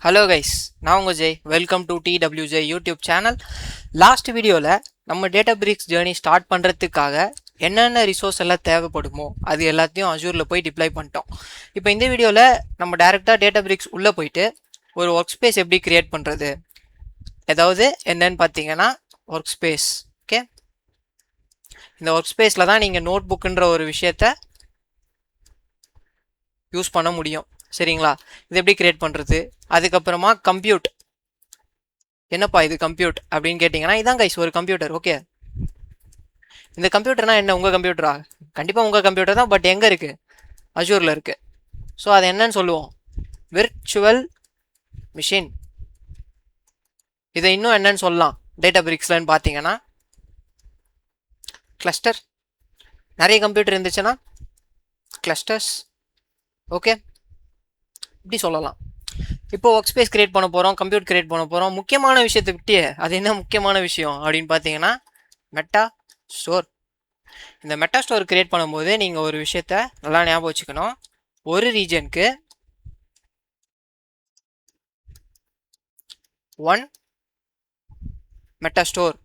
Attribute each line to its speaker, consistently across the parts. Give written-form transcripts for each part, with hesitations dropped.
Speaker 1: Hello guys, நான் உங்கள் Jai. Welcome to TWJ YouTube channel. Last வீடியோவில் நம்ம டேட்டாபிரிக்ஸ் ஜேர்னி ஸ்டார்ட் பண்ணுறதுக்காக என்னென்ன ரிசோர்ஸ் எல்லாம் தேவைப்படுமோ அது எல்லாத்தையும் அஜூரில் போய் டிப்ளாய் பண்ணிட்டோம். இப்போ இந்த வீடியோவில் நம்ம டேரெக்டாக டேட்டாபிரிக்ஸ் உள்ளே போயிட்டு ஒரு ஒர்க் ஸ்பேஸ் எப்படி க்ரியேட் பண்ணுறது, ஏதாவது என்னன்னு பார்த்தீங்கன்னா ஒர்க் ஸ்பேஸ். ஓகே, இந்த ஒர்க் ஸ்பேஸில் தான் நீங்கள் நோட் புக்குன்ற ஒரு விஷயத்த யூஸ் பண்ண முடியும். சரிங்களா? இது எப்படி கிரியேட் பண்ணுறது, அதுக்கப்புறமா கம்ப்யூட். என்னப்பா இது கம்ப்யூட் அப்படின்னு கேட்டிங்கன்னா, இதான் கைஸ் ஒரு கம்ப்யூட்டர். ஓகே, இந்த கம்ப்யூட்டர்னா என்ன, உங்கள் கம்ப்யூட்டரா? கண்டிப்பாக உங்கள் கம்ப்யூட்டர் தான், பட் எங்கே இருக்குது? அஜூரில் இருக்குது. ஸோ அது என்னன்னு சொல்லுவோம், விர்ச்சுவல் மிஷின். இதை இன்னும் என்னன்னு சொல்லலாம் டேட்டாபிரிக்ஸ்லன்னு பார்த்தீங்கன்னா, கிளஸ்டர். நிறைய கம்ப்யூட்டர் இருந்துச்சுன்னா கிளஸ்டர்ஸ். ஓகே, இப்படி சொல்லலாம். இப்போ ஒர்க் ஸ்பேஸ் கிரியேட் பண்ண போகிறோம், கம்ப்யூட்டர் கிரியேட் பண்ண போகிறோம். முக்கியமான விஷயத்தை விட்டு அது என்ன முக்கியமான விஷயம் அப்படின்னு பார்த்தீங்கன்னா, மெட்டா ஸ்டோர். இந்த மெட்டா ஸ்டோர் கிரியேட் பண்ணும்போது நீங்கள் ஒரு விஷயத்த நல்லா ஞாபகம் வச்சுக்கணும். ஒரு ரீஜனுக்கு ஒன் மெட்டா ஸ்டோர்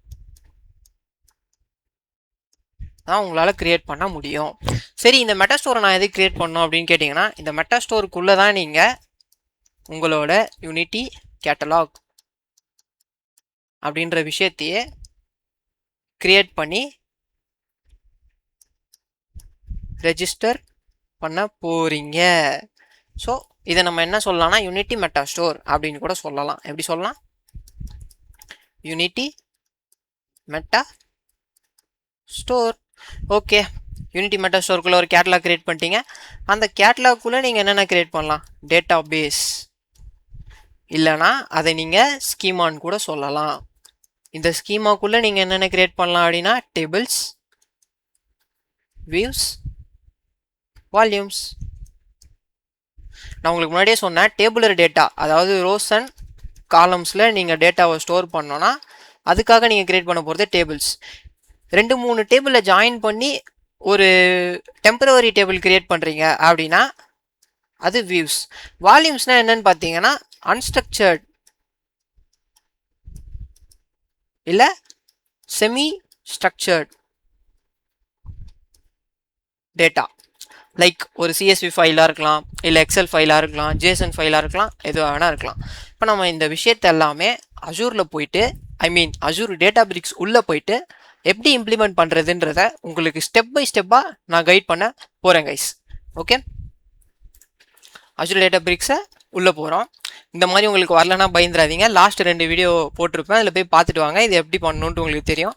Speaker 1: தான் உங்களால் கிரியேட் பண்ண முடியும். சரி, இந்த மெட்டா ஸ்டோரை நான் எதுக்கு கிரியேட் பண்ணணும் அப்படின்னு கேட்டிங்கன்னா, இந்த மெட்டா ஸ்டோருக்குள்ளே தான் நீங்கள் உங்களோட யூனிட்டி கேட்டலாக் அப்படின்ற விஷயத்தையே கிரியேட் பண்ணி ரெஜிஸ்டர் பண்ண போறீங்க. ஸோ இதை நம்ம என்ன சொல்லலாம்னா யூனிட்டி மெட்டா ஸ்டோர் அப்படின்னு கூட சொல்லலாம். எப்படி சொல்லலாம்? Unity meta store. Okay, unity meta ஸ்டோருக்குள்ளே ஒரு கேட்டலாக் கிரியேட் பண்ணிட்டீங்க. அந்த கேட்டலாக்குள்ளே நீங்கள் என்னென்ன கிரியேட் பண்ணலாம்? டேட்டா பேஸ், இல்லைனா அதை நீங்கள் ஸ்கீமான்னு கூட சொல்லலாம். இந்த ஸ்கீமாக்குள்ளே நீங்கள் என்னென்ன கிரியேட் பண்ணலாம் அப்படின்னா டேபிள்ஸ், வியூஸ், வால்யூம்ஸ். நான் உங்களுக்கு முன்னாடியே சொன்னேன், டேபுலர் டேட்டா, அதாவது ரோஸ் அண்ட் காலம்ஸில் நீங்கள் டேட்டாவை ஸ்டோர் பண்ணோன்னா அதுக்காக நீங்கள் கிரியேட் பண்ண போகிறது டேபிள்ஸ். 2-3 டேபிளில் ஜாயின் பண்ணி ஒரு டெம்பரவரி டேபிள் கிரியேட் பண்ணுறீங்க அப்படின்னா அது வியூஸ். வால்யூம்ஸ்னால் என்னன்னு பார்த்தீங்கன்னா அன்ஸ்ட்ரக்சர்ட் இல்லை செமி ஸ்ட்ரக்சர்ட் டேட்டா. லைக் ஒரு CSV ஃபைலாக இருக்கலாம், இல்லை எக்ஸல் ஃபைலாக இருக்கலாம், JSON ஃபைலாக இருக்கலாம், எதுவாக வேணால் இருக்கலாம். இப்போ நம்ம இந்த விஷயத்த எல்லாமே அஜூரில் போயிட்டு, அஜூர் டேட்டாபிரிக்ஸ் உள்ளே போயிட்டு எப்படி இம்ப்ளிமெண்ட் பண்ணுறதுன்றத உங்களுக்கு ஸ்டெப் பை ஸ்டெப்பாக நான் கைட் பண்ண போகிறேன் கைஸ். ஓகே, அஜூர் டேட்டாபிரிக்ஸை உள்ளே போகிறோம். இந்த மாதிரி உங்களுக்கு வரலன்னா பயந்துடாதீங்க, லாஸ்ட் 2 வீடியோ போட்டிருப்பேன், அதில் போய் பார்த்துட்டு வாங்க, இது எப்படி பண்ணணுன்ட்டு உங்களுக்கு தெரியும்.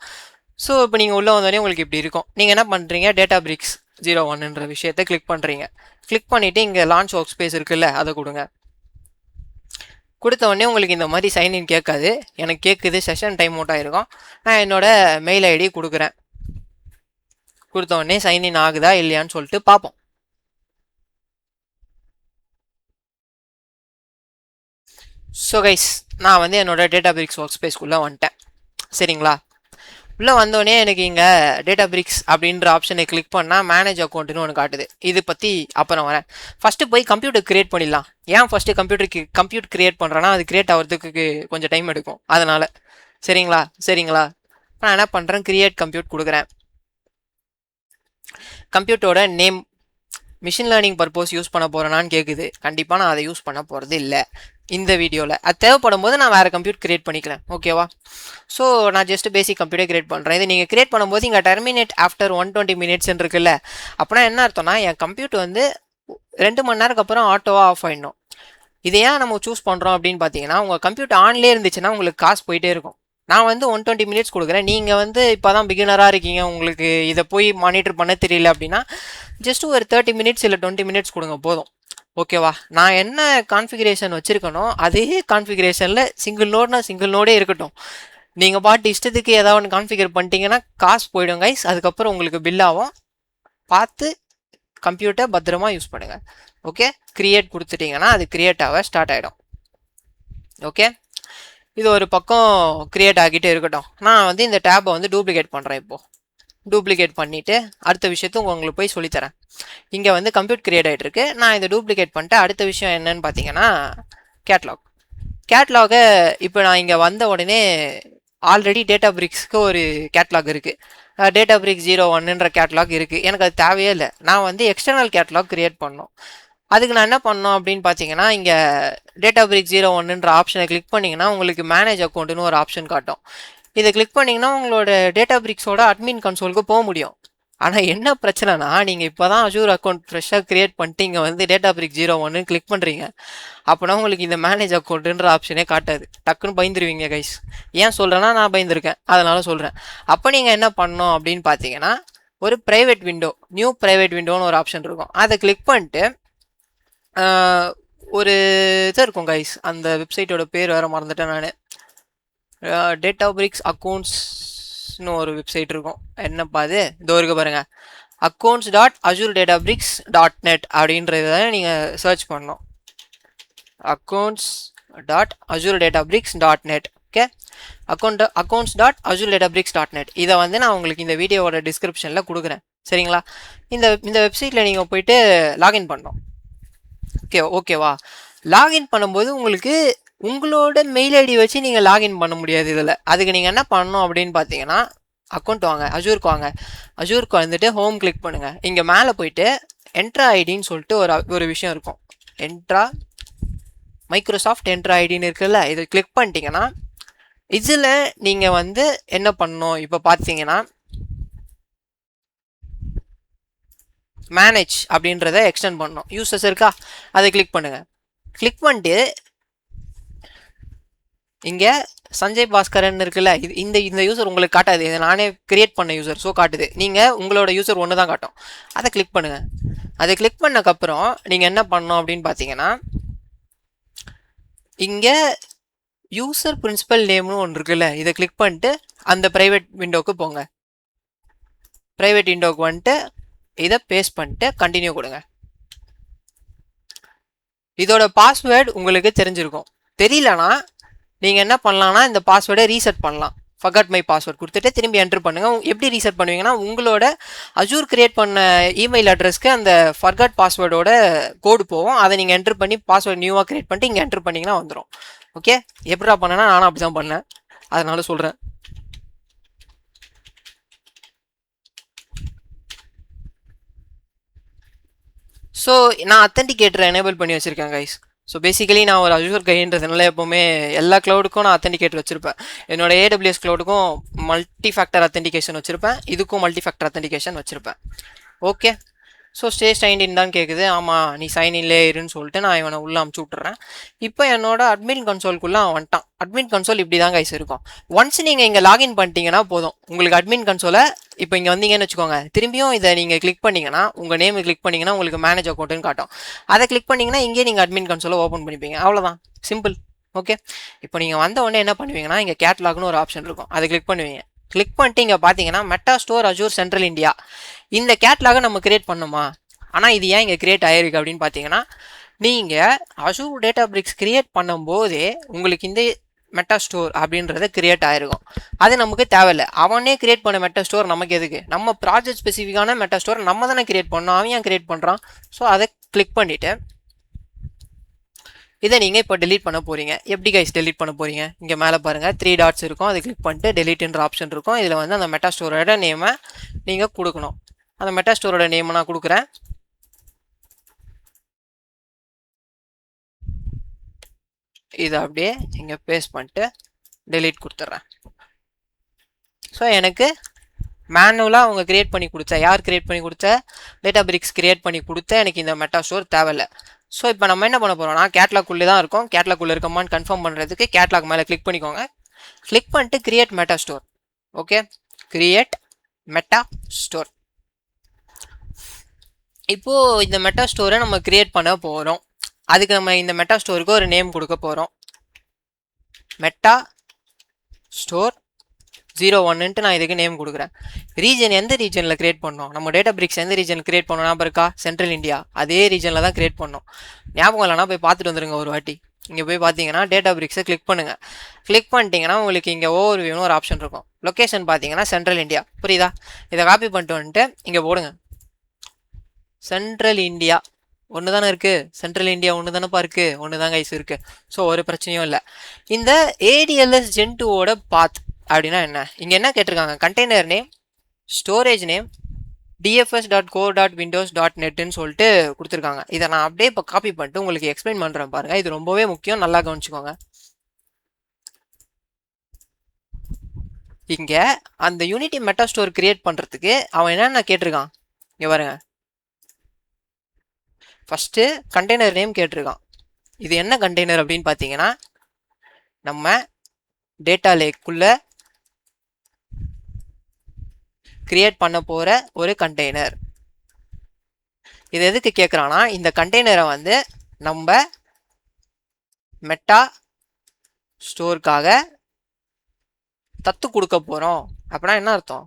Speaker 1: ஸோ இப்போ நீங்கள் உள்ளே வந்தோடனே உங்களுக்கு இப்படி இருக்கும். நீங்கள் என்ன பண்ணுறீங்க, டேட்டாபிரிக்ஸ் 01ன்ற விஷயத்தை கிளிக் பண்ணுறீங்க. கிளிக் பண்ணிவிட்டு இங்கே லான்ச் ஒர்க் ஸ்பேஸ் இருக்குல்ல, அதை கொடுங்க. கொடுத்த உடனே உங்களுக்கு இந்த மாதிரி சைன்இன் கேட்காது. எனக்கு கேட்குது, செஷன் டைம் அவுட் ஆகிருக்கும். நான் என்னோடய மெயில் ஐடி கொடுக்குறேன். கொடுத்த உடனே சைன்இன் ஆகுதா இல்லையான்னு சொல்லிட்டு பார்ப்போம். ஸோ கைஸ், நான் வந்து என்னோடய டேட்டாபிரிக்ஸ் ஒர்க் ஸ்பேஸ்க்குள்ளே வந்துட்டேன். சரிங்களா? உள்ளே வந்தோடனே எனக்கு இங்கே டேட்டாபிரிக்ஸ் அப்படின்ற ஆப்ஷனை கிளிக் பண்ணால் மேனேஜ் அக்கௌண்ட்டுன்னு ஒன்று காட்டுது. இது பற்றி அப்புறம் வரேன். ஃபஸ்ட்டு போய் கம்ப்யூட்டர் கிரியேட் பண்ணிடலாம். ஏன் ஃபஸ்ட்டு கம்ப்யூட்டர் கிரியேட் பண்ணுறேன்னா அது கிரியேட் ஆகிறதுக்கு கொஞ்சம் டைம் எடுக்கும், அதனால். சரிங்களா, நான் என்ன பண்ணுறேன், கிரியேட் கம்ப்யூட் கொடுக்குறேன். கம்ப்யூட்டரோட name machine learning purpose use பண்ண போகிறேனான்னு கேட்குது. கண்டிப்பாக நான் அதை யூஸ் பண்ண போகிறது இல்லை இந்த வீடியோவில். அது தேவைப்படும் போது நான் வேறு கம்ப்யூட்டர் கிரியேட் பண்ணிக்கிறேன். ஓகேவா? ஸோ நான் ஜஸ்ட் பேசிக் கம்ப்யூட்டர் கிரியேட் பண்ணுறேன். இது நீங்கள் கிரியேட் பண்ணும்போது இங்கே டெர்மினேட் ஆஃப்டர் 120 minutes இருக்குல்ல, அப்படின்னா என்ன அர்த்தம்னா என் கம்ப்யூட்டர் வந்து 2 மணி நேரத்துக்கு அப்புறம் ஆட்டோவாக ஆஃப் ஆகிடணும். இதை ஏன் நம்ம சூஸ் பண்ணுறோம் அப்படின்னு பார்த்தீங்கன்னா, உங்கள் கம்ப்யூட்டர் ஆன்லேயே இருந்துச்சுன்னா உங்களுக்கு காசு போயிட்டே இருக்கும். நான் வந்து 120 minutes கொடுக்குறேன். நீங்கள் வந்து இப்போ தான் பிகினராக இருக்கீங்க, உங்களுக்கு இதை போய் மானிட்டர் பண்ண தெரியல அப்படின்னா ஜஸ்ட் ஒரு 30 minutes இல்லை 20 minutes கொடுங்க போதும். ஓகேவா? நான் என்ன கான்ஃபிகரேஷன் வச்சுருக்கனோ அதே கான்ஃபிகரேஷனில் சிங்கிள் நோட்னா சிங்கிள் நோடே இருக்கட்டும். நீங்கள் பாட்டு இஷ்டத்துக்கு ஏதாவது ஒன்று கான்ஃபிகர் பண்ணிட்டீங்கன்னா காசு போயிடும் கைஸ். அதுக்கப்புறம் உங்களுக்கு பில் ஆகும். பார்த்து கம்ப்யூட்டர் பத்திரமா யூஸ் பண்ணுங்கள். ஓகே, கிரியேட் கொடுத்துட்டிங்கன்னா அது கிரியேட் ஆக ஸ்டார்ட் ஆகிடும். ஓகே, இது ஒரு பக்கம் கிரியேட் ஆகிட்டே இருக்கட்டும். நான் வந்து இந்த டேப்பை வந்து டூப்ளிகேட் பண்ணுறேன். இப்போது டூப்ளிகேட் பண்ணிவிட்டு அடுத்த விஷயத்தை உங்களுக்கு போய் சொல்லித்தரேன். இங்கே வந்து கம்ப்யூட்டர் கிரியேட் ஆகிட்டு இருக்கு. நான் இதை டூப்ளிகேட் பண்ணிட்டு அடுத்த விஷயம் என்னன்னு பார்த்தீங்கன்னா கேட்லாக். கேட்லாகை இப்போ நான் இங்கே வந்த உடனே ஆல்ரெடி டேட்டாபிரிக்ஸ்க்கு ஒரு கேட்லாக் இருக்குது, டேட்டாபிரிக்ஸ் 01ன்ற கேட்லாக் இருக்குது. எனக்கு அது தேவையே இல்லை. நான் வந்து எக்ஸ்டர்னல் கேட்லாக் கிரியேட் பண்ணோம். அதுக்கு நான் என்ன பண்ணோம் அப்படின்னு பார்த்தீங்கன்னா, இங்கே டேட்டாபிரிக்ஸ் 01ன்ற ஆப்ஷனை கிளிக் பண்ணிங்கன்னா உங்களுக்கு மேனேஜ் அக்கௌண்ட்டுன்னு ஒரு ஆப்ஷன் காட்டும். இதை கிளிக் பண்ணிங்கன்னா உங்களோட டேட்டாபிரிக்ஸோட அட்மின் கன்சோலுக்கு போக முடியும். ஆனால் என்ன பிரச்சனைனா, நீங்கள் இப்போ தான் அஜூர் அக்கௌண்ட் ஃப்ரெஷ்ஷாக க்ரியேட் பண்ணிட்டு இங்கே வந்து டேட்டாபிரிக்ஸ் 01 கிளிக் பண்ணுறீங்க. அப்போனா உங்களுக்கு இந்த மேனேஜ் அக்கௌண்ட்டுன்ற ஆப்ஷனே காட்டாது. டக்குன்னு பயந்துருவீங்க கைஸ். ஏன் சொல்கிறேன்னா, நான் பயந்துருக்கேன், அதனால சொல்கிறேன். அப்போ நீங்கள் என்ன பண்ணணும் அப்படின்னு பார்த்தீங்கன்னா, ஒரு ப்ரைவேட் விண்டோ, நியூ ப்ரைவேட் விண்டோன்னு ஒரு ஆப்ஷன் இருக்கும். அதை கிளிக் பண்ணிட்டு ஒரு இது இருக்கும் கைஸ், அந்த வெப்சைட்டோட பேர் வேறு மறந்துட்டேன் நான். டேட்டாபிரிக்ஸ் அக்கௌண்ட்ஸ்னு ஒரு வெப்சைட் இருக்கும். என்னப்பா அது, இதோ இருக்க பாருங்க, accounts.azuredatabricks.net அப்படின்றத நீங்கள் சர்ச் பண்ணணும். accounts.azuredatabricks.net. Okay, accounts.azuredatabricks.net. இதை வந்து நான் உங்களுக்கு இந்த வீடியோவோட டிஸ்கிரிப்ஷனில் கொடுக்குறேன், சரிங்களா? இந்த வெப்சைட்டில் நீங்கள் போயிட்டு லாகின் பண்ணணும். ஓகேவா? லாகின் பண்ணும்போது உங்களுக்கு உங்களோட மெயில் ஐடி வச்சு நீங்கள் லாகின் பண்ண முடியாது இதில். அதுக்கு நீங்கள் என்ன பண்ணணும் அப்படின்னு பார்த்தீங்கன்னா, அக்கௌண்ட் வாங்க, அஜூருக்கு வாங்க. அஜூருக்கு வந்துட்டு ஹோம் கிளிக் பண்ணுங்கள். இங்கே மேலே போயிட்டு என்ட்ரா ஐடின்னு சொல்லிட்டு ஒரு விஷயம் இருக்கும். மைக்ரோசாஃப்ட் என்ட்ரா ஐடின்னு இருக்குல்ல, இதை கிளிக் பண்ணிட்டீங்கன்னா இதில் நீங்கள் வந்து என்ன பண்ணணும் இப்போ பார்த்தீங்கன்னா, மேனேஜ் அப்படின்றத எக்ஸ்டெண்ட் பண்ணணும். யூசர்ஸ் இருக்கா, அதை கிளிக் பண்ணுங்கள். கிளிக் பண்ணிட்டு இங்கே சஞ்சய் பாஸ்கரன் இருக்குல்ல, இந்த யூசர் உங்களுக்கு காட்டாது. இதை நானே கிரியேட் பண்ண யூசர், ஸோ காட்டுது. நீங்கள் உங்களோட யூசர் ஒன்று தான் காட்டும். அதை கிளிக் பண்ணுங்கள். அதை கிளிக் பண்ணக்கப்புறம் நீங்கள் என்ன பண்ணணும் அப்படின்னு பார்த்தீங்கன்னா, இங்கே யூசர் பிரின்சிபல் நேம்னு ஒன்று இருக்குல்ல, இதை கிளிக் பண்ணிட்டு அந்த ப்ரைவேட் விண்டோவுக்கு போங்க. ப்ரைவேட் விண்டோவுக்கு வந்துட்டு இதை பேஸ்ட் பண்ணிட்டு கண்டினியூ கொடுங்க. இதோட பாஸ்வேர்டு உங்களுக்கு தெரிஞ்சிருக்கும். தெரியலனா நீங்கள் என்ன பண்ணலான்னா, இந்த பாஸ்வேர்டை ரீசெட் பண்ணலாம். ஃபர்காட் மை பாஸ்வேர்ட் கொடுத்துட்டு திரும்பி என்ட்ரு பண்ணுங்கள். எப்படி ரீசெட் பண்ணுவீங்கன்னா, உங்களோட அஜூர் கிரியேட் பண்ண இமெயில் அட்ரஸ்க்கு அந்த ஃபர்காட் பாஸ்வேர்டோட கோடு போகும். அதை நீங்கள் என்ட்ரு பண்ணி பாஸ்வேர்டு நியூவாக கிரியேட் பண்ணிட்டு இங்கே என்ட்ரு பண்ணிங்கன்னா வந்துடும். ஓகே, எப்படா பண்ணேன்னா நானும் அப்படி தான் பண்ணேன், அதனால சொல்கிறேன். ஸோ நான் அத்தன்டிகேட்டரை எனேபிள் பண்ணி வச்சுருக்கேன் கைஸ். ஸோ பேசிக்கலி நான் ஒரு அஜூர் கைன்றதுனால எப்போவுமே எல்லா க்ளவுடுக்கும் நான் அத்தன்டிகேட்டர் வச்சுருப்பேன். என்னோட AWS க்ளவுடுக்கும் மல்டி ஃபேக்டர் அத்தன்டிகேஷன் வச்சுருப்பேன், இதுக்கும் மல்டி ஃபேக்டர் அத்தன்டிகேஷன் வச்சுருப்பேன். ஓகே, ஸோ சைன் இன் தான் கேட்குது. ஆமாம், நீ சைன் இன்லே இருன்னு சொல்லிட்டு நான் இவனை உள்ளே அமுச்சு விட்டுறேன். இப்போ என்னோட அட்மின் கன்சோல்குள்ளே அவன் வந்துட்டான். அட்மின் கன்சோல் இப்படி தான் கைஸ் இருக்கும். ஒன்ஸ் நீங்கள் இங்கே லாகின் பண்ணிட்டீங்கன்னா போதும், உங்களுக்கு அட்மின் கன்சோலை இப்போ இங்கே வந்தீங்கன்னு வச்சுக்கோங்க, திரும்பியும் இதை நீங்கள் கிளிக் பண்ணிங்கன்னா, உங்கள் நேம் கிளிக் பண்ணிங்கன்னா உங்களுக்கு மேனேஜ் அக்கௌண்ட்டுன்னு காட்டும். அதை கிளிக் பண்ணிங்கன்னா இங்கே நீங்கள் அட்மின் கன்சோலை ஓப்பன் பண்ணிப்பீங்க. அவ்வளோதான், சிம்பிள். ஓகே, இப்போ நீங்கள் வந்த உடனே என்ன பண்ணுவீங்கன்னா, இங்கே கேட்லாக்னு ஒரு ஆப்ஷன் இருக்கும், அதை கிளிக் பண்ணுவீங்க. கிளிக் பண்ணிட்டு இங்கே பார்த்தீங்கன்னா meta store Azure central India, இந்த கேட்லாகை நம்ம கிரியேட் பண்ணுமா? ஆனால் இது ஏன் இங்கே கிரியேட் ஆகிருக்கு அப்படின்னு பார்த்தீங்கன்னா, நீங்கள் அஜூர் டேட்டாபிரிக்ஸ் கிரியேட் பண்ணும்போதே உங்களுக்கு இந்த மெட்டா ஸ்டோர் அப்படின்றத கிரியேட் ஆகிருக்கும். அது நமக்கு தேவையில்லை. அவனே கிரியேட் பண்ண மெட்டா ஸ்டோர் நமக்கு எதுக்கு? நம்ம ப்ராஜெக்ட் ஸ்பெசிஃபிக்கான மெட்டா ஸ்டோர் நம்ம தானே கிரியேட் பண்ணோம், அவன் ஏன் கிரியேட் பண்ணுறான்? ஸோ அதை கிளிக் பண்ணிவிட்டு இதை நீங்கள் இப்போ டெலீட் பண்ண போகிறீங்க. எப்படி கைஸ் டெலீட் பண்ண போகிறீங்க? இங்கே மேலே பாருங்கள் 3 டாட்ஸ் இருக்கும், அதை கிளிக் பண்ணிட்டு டெலீட்ன்ற ஆப்ஷன் இருக்கும். இதில் வந்து அந்த மெட்டா ஸ்டோரோட நேமை நீங்கள் கொடுக்கணும். அந்த மெட்டா ஸ்டோரோட நேமை நான் கொடுக்குறேன். இதை அப்படியே இங்கே பேஸ்ட் பண்ணிட்டு டெலீட் கொடுத்துட்றேன். ஸோ எனக்கு மேனுவலாக அவங்க கிரியேட் பண்ணி கொடுத்த, யார் கிரியேட் பண்ணி கொடுத்த? டேட்டாபிரிக்ஸ் கிரியேட் பண்ணி கொடுத்த எனக்கு இந்த மெட்டா ஸ்டோர் தேவையில்லை. ஸோ இப்போ நம்ம என்ன பண்ண போகிறோம்னா, கேட்லாக்குள்ளே தான் இருக்கும். கேட்லாக்குள்ளே இருக்கமான்னு கன்ஃபார்ம் பண்ணுறதுக்கு கேட்லாக் மேலே கிளிக் பண்ணிக்கோங்க. கிளிக் பண்ணிட்டு create meta store. Okay, create meta store. இப்போது இந்த மெட்டா ஸ்டோரை நம்ம கிரியேட் பண்ண போகிறோம். அதுக்கு நம்ம இந்த மெட்டா ஸ்டோருக்கு ஒரு நேம் கொடுக்க போகிறோம். மெட்டா ஸ்டோர் 01ன்ட்டு நான் இதுக்கு நேம் கொடுக்குறேன். ரீஜன் எந்த ரீஜனில் கிரியேட் பண்ணோம்? நம்ம டேட்டாபிரிக்ஸ் எந்த ரீஜனில் கிரியேட் பண்ணோம் ஞாபகம் இருக்கா? Central India. அதே ரீஜனில் தான் கிரியேட் பண்ணோம். ஞாபகம் இல்லைனா போய் பார்த்துட்டு வந்துருங்க ஒரு வாட்டி. இங்கே போய் பார்த்தீங்கன்னா டேட்டாபிரிக்ஸை கிளிக் பண்ணுங்கள். கிளிக் பண்ணிட்டீங்கன்னா உங்களுக்கு இங்கே ஓவர் வியூன்னு ஒரு ஆப்ஷன் இருக்கும். லொக்கேஷன் பார்த்தீங்கன்னா சென்ட்ரல் இந்தியா. புரியுதா? இதை காப்பி பண்ணிட்டு வந்துட்டு இங்கே போடுங்க, சென்ட்ரல் இந்தியா ஒன்று தானே இருக்குது, சென்ட்ரல் இந்தியா ஒன்று தானேப்பா இருக்குது, ஒன்று தான் கைஸ் இருக்குது. ஸோ ஒரு பிரச்சனையும் இல்லை. இந்த ஏடிஎல்எஸ் ஜென் 2ஓட பாத் அப்படின்னா என்ன, இங்கே என்ன கேட்டிருக்காங்க, கண்டெய்னர் நேம், ஸ்டோரேஜ் நேம், dfs.core.windows.netன்னு சொல்லிட்டு கொடுத்துருக்காங்க. இதை நான் அப்படியே இப்போ காப்பி பண்ணிட்டு உங்களுக்கு எக்ஸ்பிளைன் பண்ணுறேன் பாருங்கள். இது ரொம்பவே முக்கியம், நல்லா கவனிச்சுக்கோங்க. இங்கே அந்த யூனிட்டி மெட்டா ஸ்டோர் கிரியேட் பண்ணுறதுக்கு அவன் என்னென்ன கேட்டிருக்கான் இங்கே பாருங்க. ஃபஸ்ட்டு கண்டெய்னர் நேம் கேட்டிருக்கான். இது என்ன கண்டெய்னர் அப்படின்னு பார்த்தீங்கன்னா, நம்ம டேட்டா லேக்குள்ளே கிரியேட் பண்ண போகிற ஒரு கண்டெய்னர். இது எதுக்கு கேட்குறான்னா, இந்த கண்டெய்னரை வந்து நம்ம மெட்டா ஸ்டோருக்காக தத்து கொடுக்க போகிறோம். அப்படின்னா என்ன அர்த்தம்,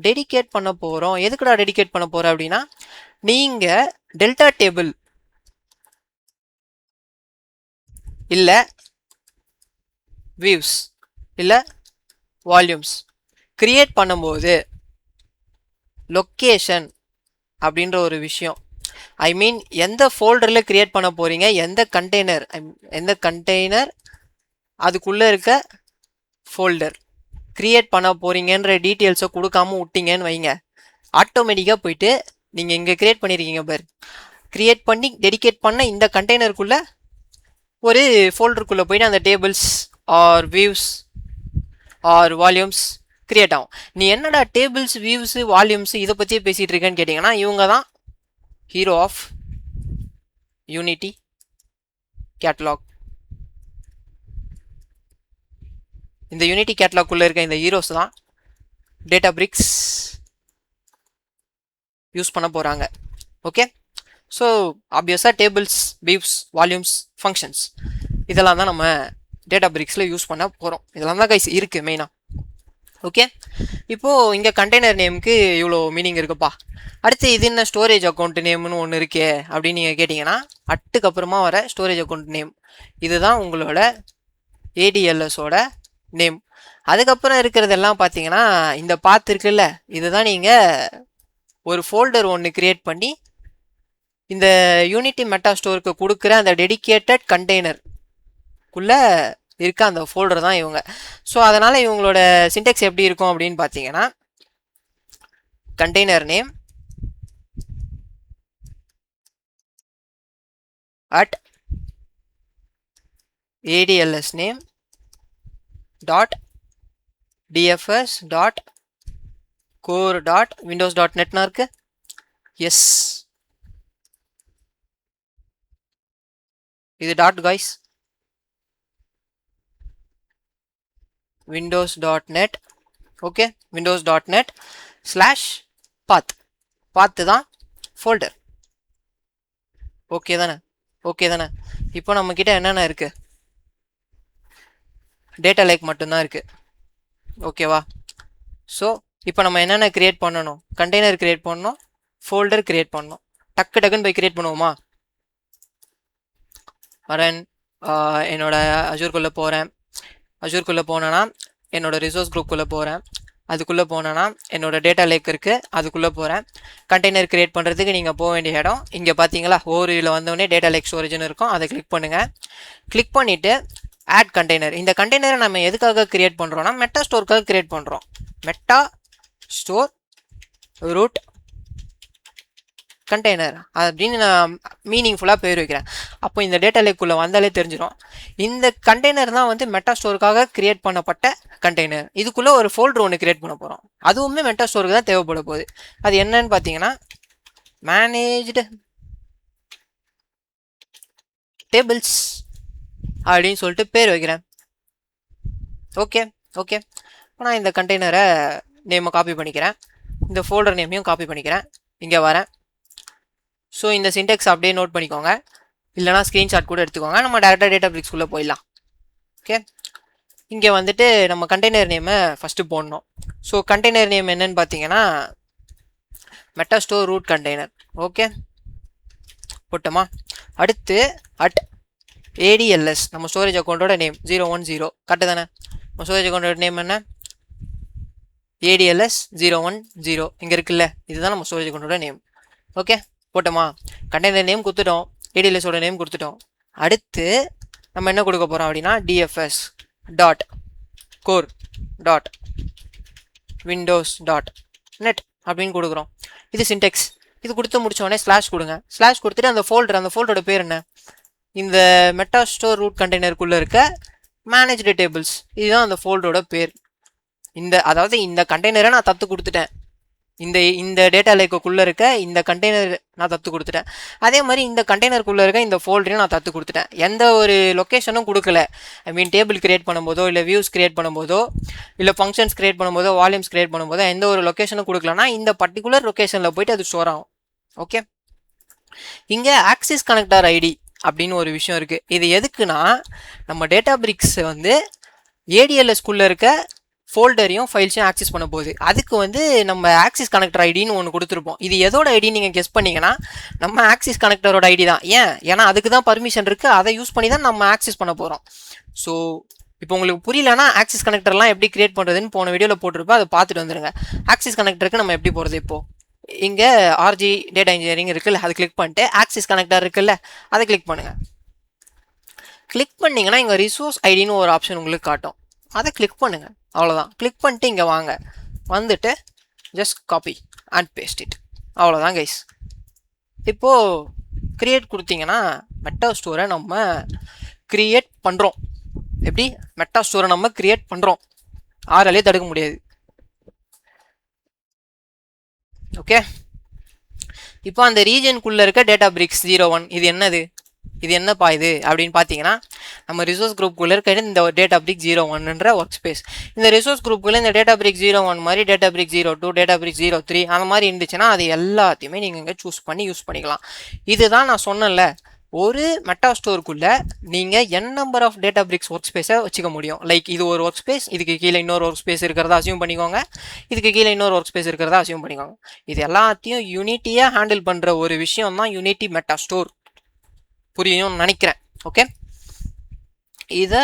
Speaker 1: டெடிகேட் பண்ண போகிறோம். எதுக்குடா டெடிகேட் பண்ண போகிறோம் அப்படின்னா, நீங்கள் டெல்டா டேபிள் இல்லை வியூஸ் இல்லை வால்யூம்ஸ் கிரியேட் பண்ணும்போது லொக்கேஷன் அப்படின்ற ஒரு விஷயம், ஐ மீன் எந்த ஃபோல்டரில் கிரியேட் பண்ண போகிறீங்க, எந்த கண்டெய்னர் அதுக்குள்ளே இருக்க ஃபோல்டர் கிரியேட் பண்ண போகிறீங்கன்ற டீட்டெயில்ஸை கொடுக்காம விட்டீங்கன்னு வைங்க, ஆட்டோமேட்டிக்காக போயிட்டு நீங்கள் இங்கே கிரியேட் பண்ணியிருக்கீங்க பார், கிரியேட் பண்ணி டெடிகேட் பண்ண இந்த கண்டெய்னருக்குள்ளே ஒரு ஃபோல்டருக்குள்ளே போயிட்டு அந்த tables or views or volumes create ஆகும். நீ என்னடா டேபிள்ஸ் வியூஸ் வால்யூம்ஸ் இதை பற்றியே பேசிகிட்டு இருக்கேன்னு கேட்டிங்கன்னா, இவங்க தான் ஹீரோ ஆஃப் யூனிட்டி கேட்டலாக். இந்த யூனிட்டி கேட்டலாக்குள்ளே இருக்க இந்த ஹீரோஸ் தான் டேட்டாபிரிக்ஸ் யூஸ் பண்ண போகிறாங்க. ஓகே, ஸோ ஆப்வியஸாக டேபிள்ஸ், வியூஸ், வால்யூம்ஸ், ஃபங்க்ஷன்ஸ் இதெல்லாம் தான் நம்ம டேட்டாபிரிக்ஸில் யூஸ் பண்ண போகிறோம். இதெல்லாம் தான் கைஸ் இருக்குது மெயினாக. ஓகே, இப்போது இங்கே கண்டெய்னர் நேமுக்கு இவ்வளோ மீனிங் இருக்குப்பா. அடுத்து இது என்ன ஸ்டோரேஜ் அக்கௌண்ட் நேம்னு ஒன்று இருக்கே அப்படின்னு நீங்கள் கேட்டிங்கன்னா, அப்புறமா வர ஸ்டோரேஜ் அக்கௌண்ட் நேம் இதுதான் உங்களோட ஏடிஎல்எஸோட நேம். அதுக்கப்புறம் இருக்கிறதெல்லாம் பார்த்தீங்கன்னா, இந்த பாத் இருக்குல்ல, இதுதான் நீங்கள் ஒரு ஃபோல்டர் ஒன்று கிரியேட் பண்ணி இந்த யூனிட்டி மெட்டா ஸ்டோருக்கு கொடுக்குற அந்த டெடிகேட்டட் கண்டெய்னருக்குள்ளே இருக்க அந்த ஃபோல்டர் தான் இவங்க. ஸோ அதனால் இவங்களோட சின்டெக்ஸ் எப்படி இருக்கும் அப்படின்னு பார்த்தீங்கன்னா, container name at ADLS name dot dfs dot core dot windows dot net னா இருக்கு. எஸ், இது dot guys, windows dot net. Okay, windows dot net slash path. Path தான் ஃபோல்டர். ஓகே தானே, ஓகே தானே. இப்போ நம்மக்கிட்ட என்னென்ன இருக்குது, டேட்டா லேக் மட்டும்தான் இருக்குது. ஓகேவா? ஸோ இப்போ நம்ம என்னென்ன க்ரியேட் பண்ணணும், கண்டெய்னர் க்ரியேட் பண்ணணும், ஃபோல்டர் க்ரியேட் பண்ணணும். டக்குன்னு போய் க்ரியேட் பண்ணுவோமா? வரேன், என்னோட அஜூர்க்குள்ளே போகிறேன். அஜூர்க்குள்ளே போனேன்னா என்னோட ரிசோர்ஸ் குரூப்புக்குள்ளே போகிறேன். அதுக்குள்ளே போனேன்னா என்னோட டேட்டா லேக் இருக்குது, அதுக்குள்ளே போகிறேன். கண்டெய்னர் க்ரியேட் பண்ணுறதுக்கு நீங்கள் போக வேண்டிய இடம் இங்கே பார்த்தீங்களா, ஓரியில் வந்தோடனே டேட்டா லேக் ஸ்டோரேஜ்னு இருக்கும். அதை கிளிக் பண்ணுங்கள். கிளிக் பண்ணிவிட்டு ஆட் கண்டெய்னர். இந்த கண்டெய்னரை நம்ம எதுக்காக க்ரியேட் பண்ணுறோன்னா, மெட்டா ஸ்டோருக்காக க்ரியேட் பண்ணுறோம். மெட்டா ஸ்டோர் ரூட் கண்டெய்னர் அப்படின்னு நான் மீனிங்ஃபுல்லாக பேர் வைக்கிறேன். அப்போ இந்த டேட்டா லேக்குள்ளே வந்தாலே தெரிஞ்சிடும், இந்த கண்டெய்னர் தான் வந்து மெட்டா ஸ்டோருக்காக கிரியேட் பண்ணப்பட்ட கண்டெய்னர். இதுக்குள்ளே ஒரு ஃபோல்டர் ஒன்று கிரியேட் பண்ண போகிறோம். அதுவுமே மெட்டா ஸ்டோருக்கு தான் தேவைப்பட போகுது. அது என்னன்னு பார்த்தீங்கன்னா, மேனேஜ்டு டேபிள்ஸ் அப்படின்னு சொல்லிட்டு பேர் வைக்கிறேன். ஓகே ஓகே, நான் இந்த கண்டெய்னரை நேமை காப்பி பண்ணிக்கிறேன், இந்த ஃபோல்டர் நேமையும் காப்பி பண்ணிக்கிறேன். இங்கே வரேன். ஸோ இந்த சின்டெக்ஸ் அப்படியே நோட் பண்ணிக்கோங்க, இல்லைனா ஸ்க்ரீன்ஷாட் கூட எடுத்துக்கோங்க. நம்ம டேரெக்டாக டேட்டாபிரிக்ஸ்குள்ளே போயிடலாம். ஓகே, இங்கே வந்துட்டு நம்ம கண்டெய்னர் நேமை ஃபஸ்ட்டு போடணும். ஸோ கண்டெய்னர் நேம் என்னன்னு பார்த்தீங்கன்னா, meta store root container. Okay, போட்டோமா? அடுத்து அட் ஏடிஎல்எஸ் நம்ம ஸ்டோரேஜ் அக்கௌண்ட்டோட நேம் 010 கரெக்டு தானே? நம்ம ஸ்டோரேஜ் அக்கௌண்ட்டோட நேம் என்ன? ADLS 010 இங்கே இருக்குல்ல, இதுதான் நம்ம ஸ்டோரேஜ் அக்கௌண்ட்டோட நேம். ஓகே, போட்டோமா, கண்டெய்னர் நேம் கொடுத்துட்டோம், ஏடிஎல்எஸோட நேம் கொடுத்துட்டோம். அடுத்து நம்ம என்ன கொடுக்க போகிறோம் அப்படின்னா TFS dot core dot Windows dot net அப்படின்னு கொடுக்குறோம். இது சின்டெக்ஸ். இது கொடுத்து முடிச்சோடனே ஸ்லாஷ் கொடுங்க. ஸ்லாஷ் கொடுத்துட்டு அந்த ஃபோல்டரோட பேர் என்ன, இந்த மெட்டாஸ்டோர் ரூட் கண்டெய்னருக்குள்ளே இருக்க மேனேஜ்டு டேபிள்ஸ், இதுதான் அந்த ஃபோல்டரோட பேர். அதாவது இந்த கண்டெய்னரை நான் தத்து கொடுத்துட்டேன், இந்த டேட்டா லேக்குள்ளே இருக்க இந்த கண்டெய்னர் நான் தத்து கொடுத்துட்டேன். அதே மாதிரி இந்த கண்டெய்னருக்குள்ளே இருக்க இந்த ஃபோல்டரையும் நான் தத்து கொடுத்துட்டேன். எந்த ஒரு லொக்கேஷனும் கொடுக்கல. ஐ மீன் டேபிள் கிரியேட் பண்ணும்போதோ இல்லை வியூஸ் கிரியேட் பண்ணும்போதோ இல்லை ஃபங்க்ஷன்ஸ் கிரியேட் பண்ணும்போதோ வால்யூம்ஸ் கிரியேட் பண்ணும்போதோ எந்த ஒரு லொக்கேஷனும் கொடுக்கலன்னா இந்த பர்டிகுலர் லொக்கேஷனில் போயிட்டு அது ஸ்டோர் ஆகும். ஓகே, இங்கே ஆக்சிஸ் கனெக்டர் ஐடி அப்படின்னு ஒரு விஷயம் இருக்குது. இது எதுக்குன்னா நம்ம டேட்டாபிரிக்ஸ் வந்து ஏடிஎல்எஸ்குள்ளே இருக்க ஃபோல்டரையும் ஃபைல்ஸையும் ஆக்சஸ் பண்ண போகுது. அதுக்கு வந்து நம்ம ஆக்சிஸ் கனெக்டர் ஐடின்னு ஒன்று கொடுத்துருப்போம். இது எதோட ஐடின்னு நீங்கள் கெஸ் பண்ணிங்கன்னா நம்ம ஆக்சிஸ் கனெக்டரோட ஐடி தான். ஏன்னா அதுக்கு தான் பர்மிஷன் இருக்குது, அதை யூஸ் பண்ணி தான் நம்ம ஆக்சஸ் பண்ண போகிறோம். ஸோ இப்போ உங்களுக்கு புரியலன்னா ஆக்சிஸ் கனெக்டர்லாம் எப்படி கிரியேட் பண்ணுறதுன்னு போன வீடியோவில் போட்டிருப்போம், அதை பார்த்துட்டு வந்துடுங்க. ஆக்சிஸ் கனெக்டருக்கு நம்ம எப்படி போகிறது, இப்போது இங்கே ஆர்ஜி டேட்டா இன்ஜினியரிங் இருக்குல்ல, அது கிளிக் பண்ணிட்டு ஆக்சிஸ் கனெக்டர் இருக்குல்ல அதை கிளிக் பண்ணுங்கள். கிளிக் பண்ணிங்கன்னா இங்கே ரிசோர்ஸ் ஐடின்னு ஒரு ஆப்ஷன் உங்களுக்கு காட்டும், அதை கிளிக் பண்ணுங்கள். அவ்வளோதான். கிளிக் பண்ணிட்டு இங்கே வாங்க, வந்துட்டு just copy and paste it. அவ்வளோதான் கைஸ். இப்போது க்ரியேட் கொடுத்தீங்கன்னா மெட்டா ஸ்டோரை நம்ம க்ரியேட் பண்ணுறோம். எப்படி மெட்டா ஸ்டோரை நம்ம க்ரியேட் பண்ணுறோம், ஆராலே தடுக்க முடியாது. ஓகே, இப்போ அந்த ரீஜனுக்குள்ளே இருக்க டேட்டாபிரிக்ஸ் 01 இது என்னது, இது என்னப்பா இது அப்படின்னு பார்த்தீங்கன்னா நம்ம ரிசோர்ஸ் குரூப்புக்குள்ளே இருக்க இந்த டேட்டாபிரிக்ஸ் 01ன்ற ஒர்க் ஸ்பேஸ். இந்த ரிசோர்ஸ் குரூப்புக்குள்ளே இந்த டேட்டாபிரிக்ஸ் 01 மாதிரி டேட்டாபிரிக்ஸ் 02 டேட்டாபிரிக்ஸ் 03 அந்த மாதிரி இருந்துச்சுன்னா அது எல்லாத்தையுமே நீங்கள் இங்கே சூஸ் பண்ணி யூஸ் பண்ணிக்கலாம். இதுதான் நான் சொன்னேன்ல, ஒரு மெட்டா ஸ்டோருக்குள்ளே நீங்கள் n நம்பர் ஆஃப் டேட்டாபிரிக்ஸ் ஒர்க் ஸ்பேஸை வச்சுக்க முடியும். லைக் இது ஒரு ஒர்க் ஸ்பேஸ், இதுக்கு கீழே இன்னொரு ஒர்க் ஸ்பேஸ் இருக்கிறதா அசியூம் பண்ணிக்கோங்க, இதுக்கு கீழே இன்னொரு ஒர்க் ஸ்பேஸ் இருக்கிறதா அசியூம் பண்ணிக்கோங்க. இது எல்லாத்தையும் யூனிட்டியாக ஹேண்டில் பண்ணுற ஒரு விஷயம் தான் யூனிட்டி மெட்டா ஸ்டோர். புரியும்னு நினைக்கிறேன். ஓகே, இதை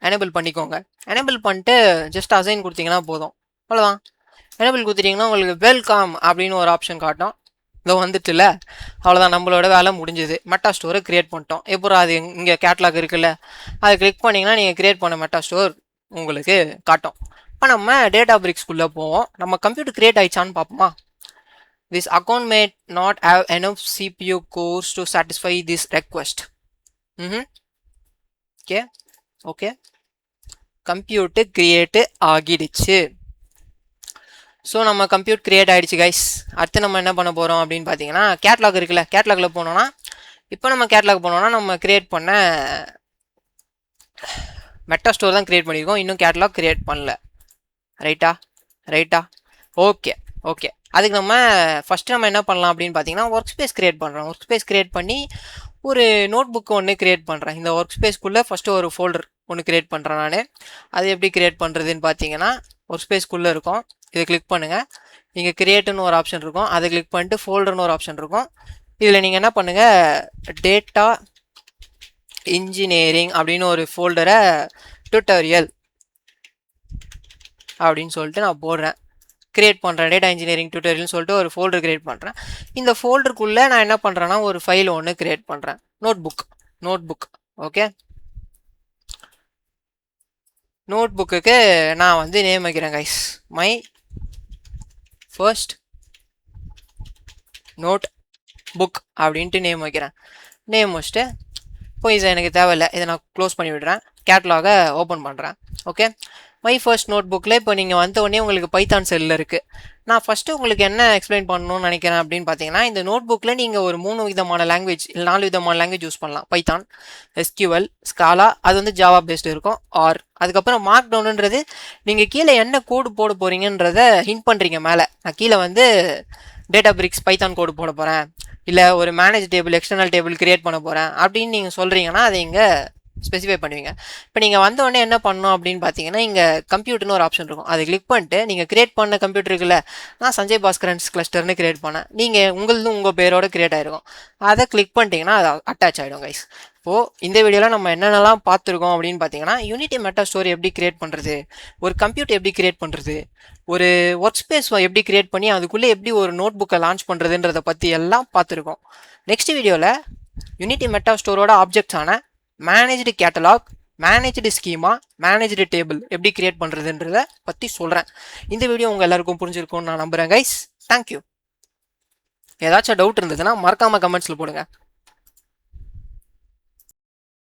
Speaker 1: எனேபிள் பண்ணிக்கோங்க. எனேபிள் பண்ணிட்டு ஜஸ்ட் அசைன் கொடுத்தீங்கன்னா போதும், அவ்வளோதான். எனேபிள் கொடுத்துட்டிங்கன்னா உங்களுக்கு வெல்கம் அப்படின்னு ஒரு ஆப்ஷன் காட்டும். இதோ வந்துட்டுல, அவ்வளோதான், நம்மளோட வேலை முடிஞ்சுது. மெட்டா ஸ்டோரை க்ரியேட் பண்ணிட்டோம். எப்போ அது இங்கே கேட்லாக் இருக்குல்ல, அதை கிளிக் பண்ணிங்கன்னா நீங்கள் க்ரியேட் பண்ண மெட்டா ஸ்டோர் உங்களுக்கு காட்டும். இப்போ நம்ம டேட்டாபிரிக்ஸ்குள்ளே போவோம். நம்ம கம்ப்யூட்டர் க்ரியேட் ஆயிடுச்சான்னு பார்ப்போமா. This account may not have enough CPU cores to satisfy this request. Okay. Computer create ஆகிடுச்சு. ஸோ நம்ம கம்ப்யூட்டர் கிரியேட் ஆகிடுச்சு கைஸ். அடுத்து நம்ம என்ன பண்ண போகிறோம் அப்படின்னு பார்த்தீங்கன்னா கேட்லாக் இருக்குல்ல, கேட்லாகில் போனோன்னா இப்போ நம்ம கேட்லாக் போனோன்னா நம்ம கிரியேட் பண்ண மெட்டா ஸ்டோர் தான் கிரியேட் பண்ணியிருக்கோம், இன்னும் கேட்லாக் கிரியேட் பண்ணல. ரைட்டா ஓகே. அதுக்கு நம்ம ஃபஸ்ட்டு நம்ம என்ன பண்ணலாம் அப்படின்னு பார்த்தீங்கன்னா ஒர்க் ஸ்பேஸ் கிரியேட் பண்ணுறோம். ஒர்க் ஸ்பேஸ் கிரியேட் பண்ணி ஒரு நோட் புக்கு ஒன்று கிரியேட் பண்ணுறேன். இந்த ஒர்க் ஸ்பேஸ்க்குள்ளே ஃபஸ்ட்டு ஒரு ஃபோல்டர் ஒன்று கிரியேட் பண்ணுறேன் நான். அது எப்படி கிரியேட் பண்ணுறதுன்னு பார்த்தீங்கன்னா ஒர்க் ஸ்பேஸ்க்குள்ளே இருக்கும், இதை கிளிக் பண்ணுங்கள். இங்கே கிரியேட்டுன்னு ஒரு ஆப்ஷன் இருக்கும், அதை கிளிக் பண்ணிட்டு ஃபோல்டர்னு ஒரு ஆப்ஷன் இருக்கும். இதில் நீங்கள் என்ன பண்ணுங்கள், டேட்டா இன்ஜினியரிங் அப்படின்னு ஒரு ஃபோல்டரை டியூட்டோரியல் அப்படின்னு சொல்லிட்டு நான் போடுறேன், கிரியேட் பண்ணுறேன். டேட்டா இன்ஜினியரிங் டியூட்டோரியல்னு சொல்லிட்டு ஒரு ஃபோல்டர் கிரியேட் பண்ணுறேன். இந்த ஃபோல்டருக்குள்ளே நான் என்ன பண்ணுறேன்னா ஒரு ஃபைல் ஒன்று கிரியேட் பண்ணுறேன், நோட் புக். ஓகே, நோட் புக்குக்கு நான் வந்து நேம் வைக்கிறேன் guys, my first notebook அப்படின்ட்டு நேம் வைக்கிறேன். நேம் வச்சுட்டு இப்போ இது எனக்கு தேவையில்லை, இதை நான் க்ளோஸ் பண்ணி விடுறேன். கேட்லாகை ஓப்பன் பண்ணுறேன். ஓகே, மை ஃபர்ஸ்ட் நோட் புக்கில் இப்போ நீங்கள் வந்த உடனே உங்களுக்கு பைத்தான் செல்லில் இருக்குது. நான் ஃபஸ்ட்டு உங்களுக்கு என்ன எக்ஸ்பிளைன் பண்ணணும்னு நினைக்கிறேன் அப்படின்னு பார்த்தீங்கன்னா இந்த நோட் புக்கில் நீங்கள் ஒரு 3 விதமான லாங்குவேஜ் இல்லை 4 விதமான லாங்குவேஜ் யூஸ் பண்ணலாம். பைத்தான், SQL, ஸ்காலா, அது வந்து ஜாவா பேஸ்டு இருக்கும், ஆர் அதுக்கப்புறம் மார்க் டவுனுன்றது நீங்கள் கீழே என்ன கோடு போட போகிறீங்கன்றதை ஹிண்ட் பண்ணுறீங்க மேலே. நான் கீழே வந்து டேட்டாபிரிக்ஸ் பைத்தான் கோடு போட போகிறேன், இல்லை ஒரு manage table external table create பண்ண போகிறேன் அப்படின்னு நீங்கள் சொல்கிறீங்கன்னா அதை இங்கே ஸ்பெசிஃபை பண்ணுவீங்க. இப்போ நீங்கள் வந்த உடனே என்ன பண்ணணும் அப்படின்னு பார்த்தீங்கன்னா, இங்கே கம்ப்யூட்டர்னு ஒரு ஆப்ஷன் இருக்கும். அதை கிளிக் பண்ணிட்டு நீங்கள் கிரியேட் பண்ண கம்ப்யூட்டர் இருக்குல்ல, நான் சஞ்சய் பாஸ்கரன்ஸ் கிளஸ்டர்னு கிரியேட் பண்ணேன். நீங்கள் உங்கள் பேரோட கிரியேட் ஆகிருக்கும். அதை கிளிக் பண்ணிட்டீங்கன்னா அது அட்டாச் ஆகிடும் கைஸ். இப்போது இந்த வீடியோவில் நம்ம என்னென்னலாம் பார்த்துருக்கோம் அப்படின்னு பார்த்தீங்கன்னா, யூனிட்டி மெட்டா ஸ்டோரி எப்படி கிரியேட் பண்ணுறது, ஒரு கம்ப்யூட்டர் எப்படி கிரியேட் பண்ணுறது, ஒரு ஒர்க் ஸ்பேஸ் எப்படி கிரியேட் பண்ணி அதுக்குள்ளே எப்படி ஒரு நோட் புக்கை லான்ச் பண்ணுறதுன்றதை பற்றி எல்லாம் பார்த்துருக்கோம். நெக்ஸ்ட் வீடியோவில் யூனிட்டி மெட்டா ஸ்டோரோட ஆப்ஜெக்ட்ஸான managed catalogue, managed schema, managed table எப்படி கிரியேட் பண்ணுறதுன்றத பற்றி சொல்கிறேன். இந்த வீடியோ உங்கள் எல்லாருக்கும் புரிஞ்சிருக்கும்னு நான் நம்புகிறேன் கைஸ். தேங்க்யூ. ஏதாச்சும் டவுட் இருந்ததுன்னா மறக்காமல் கமெண்ட்ஸில் போடுங்க.